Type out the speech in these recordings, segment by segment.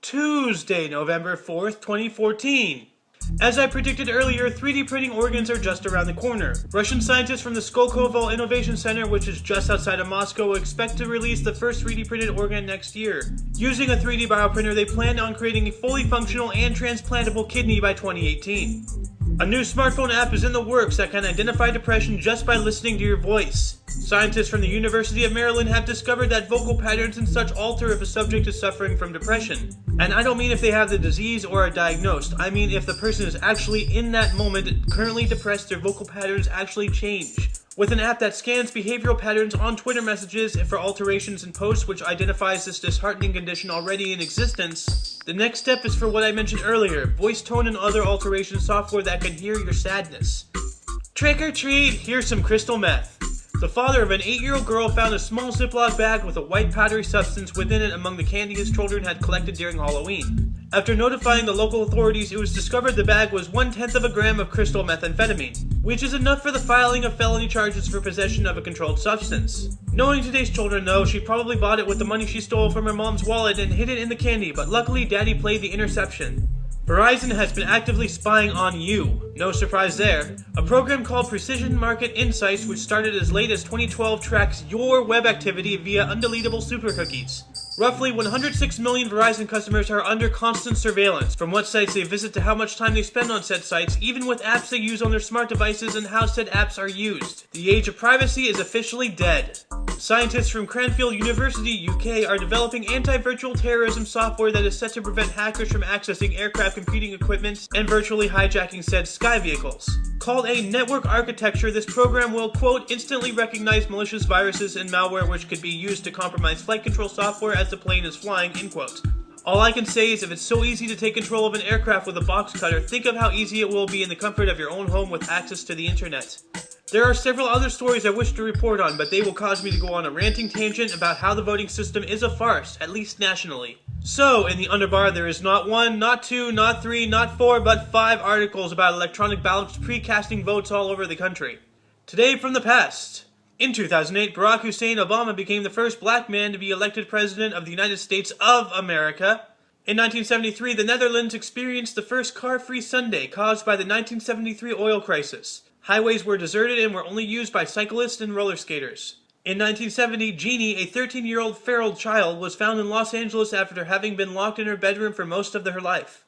Tuesday, November 4th, 2014. As I predicted earlier, 3D printing organs are just around the corner. Russian scientists from the Skolkovo Innovation Center, which is just outside of Moscow, expect to release the first 3D printed organ next year. Using a 3D bioprinter, they plan on creating a fully functional and transplantable kidney by 2018. A new smartphone app is in the works that can identify depression just by listening to your voice. Scientists from the University of Maryland have discovered that vocal patterns and such alter if a subject is suffering from depression. And I don't mean if they have the disease or are diagnosed, I mean if the person is actually in that moment currently depressed, their vocal patterns actually change. With an app that scans behavioral patterns on Twitter messages for alterations in posts which identifies this disheartening condition already in existence, the next step is for what I mentioned earlier, voice tone and other alteration software that can hear your sadness. Trick or treat, here's some crystal meth. The father of an 8-year-old girl found a small Ziploc bag with a white powdery substance within it among the candy his children had collected during Halloween. After notifying the local authorities, it was discovered the bag was 1/10 of a gram of crystal methamphetamine, which is enough for the filing of felony charges for possession of a controlled substance. Knowing today's children, though, she probably bought it with the money she stole from her mom's wallet and hid it in the candy, but luckily Daddy played the interception. Verizon has been actively spying on you. No surprise there. A program called Precision Market Insights, which started as late as 2012, tracks your web activity via undeletable super cookies. Roughly 106 million Verizon customers are under constant surveillance, from what sites they visit to how much time they spend on said sites, even with apps they use on their smart devices and how said apps are used. The age of privacy is officially dead. Scientists from Cranfield University, UK, are developing anti-virtual terrorism software that is set to prevent hackers from accessing aircraft computing equipment and virtually hijacking said sky vehicles. Called a network architecture, this program will, quote, instantly recognize malicious viruses and malware which could be used to compromise flight control software as the plane is flying, end quote. All I can say is if it's so easy to take control of an aircraft with a box cutter, think of how easy it will be in the comfort of your own home with access to the internet. There are several other stories I wish to report on, but they will cause me to go on a ranting tangent about how the voting system is a farce, at least nationally. So, in the underbar, there is not 1, not 2, not 3, not 4, but 5 articles about electronic ballots pre-casting votes all over the country. Today from the past. In 2008, Barack Hussein Obama became the first black man to be elected president of the United States of America. In 1973, the Netherlands experienced the first car-free Sunday caused by the 1973 oil crisis. Highways were deserted and were only used by cyclists and roller skaters. In 1970, Jeannie, a 13-year-old feral child, was found in Los Angeles after having been locked in her bedroom for most of her life.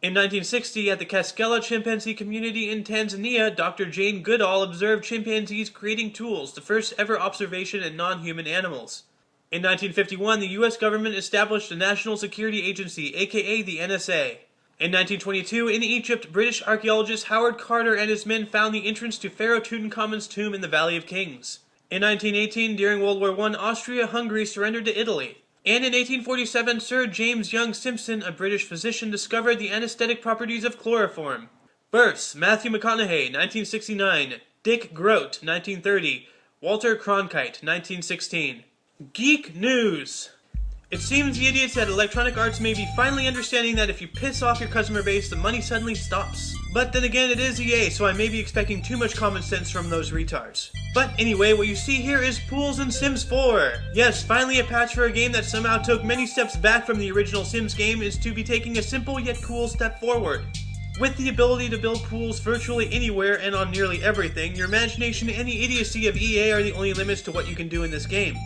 In 1960, at the Kaskela chimpanzee community in Tanzania, Dr. Jane Goodall observed chimpanzees creating tools, the first ever observation in non-human animals. In 1951, the U.S. government established the National Security Agency, aka the NSA. In 1922, in Egypt, British archaeologist Howard Carter and his men found the entrance to Pharaoh Tutankhamun's tomb in the Valley of Kings. In 1918, during World War I, Austria-Hungary surrendered to Italy. And in 1847, Sir James Young Simpson, a British physician, discovered the anesthetic properties of chloroform. Births: Matthew McConaughey, 1969. Dick Grote, 1930. Walter Cronkite, 1916. Geek News. It seems the idiots at Electronic Arts may be finally understanding that if you piss off your customer base, the money suddenly stops. But then again, it is EA, so I may be expecting too much common sense from those retards. But anyway, what you see here is Pools in Sims 4. Yes, finally a patch for a game that somehow took many steps back from the original Sims game is to be taking a simple yet cool step forward. With the ability to build pools virtually anywhere and on nearly everything, your imagination and the idiocy of EA are the only limits to what you can do in this game.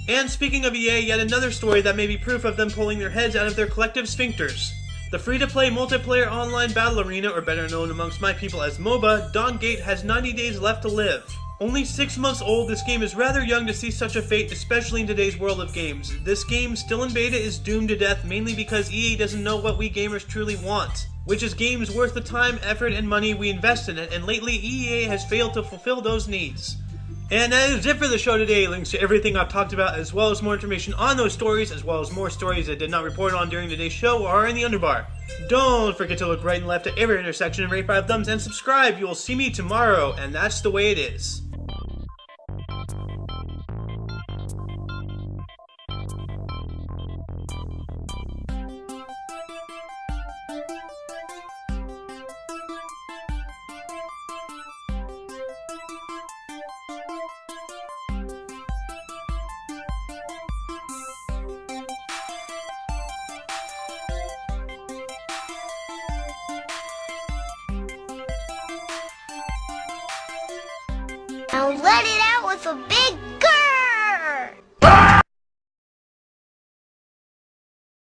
And speaking of EA, yet another story that may be proof of them pulling their heads out of their collective sphincters. The free-to-play multiplayer online battle arena, or better known amongst my people as MOBA, Dawngate has 90 days left to live. Only 6 months old, this game is rather young to see such a fate, especially in today's world of games. This game, still in beta, is doomed to death mainly because EA doesn't know what we gamers truly want, which is games worth the time, effort, and money we invest in it, and lately EA has failed to fulfill those needs. And that is it for the show today. Links to everything I've talked about, as well as more information on those stories, as well as more stories I did not report on during today's show, are in the underbar. Don't forget to look right and left at every intersection and rate 5 thumbs and subscribe. You will see me tomorrow, and that's the way it is. and let it out with a big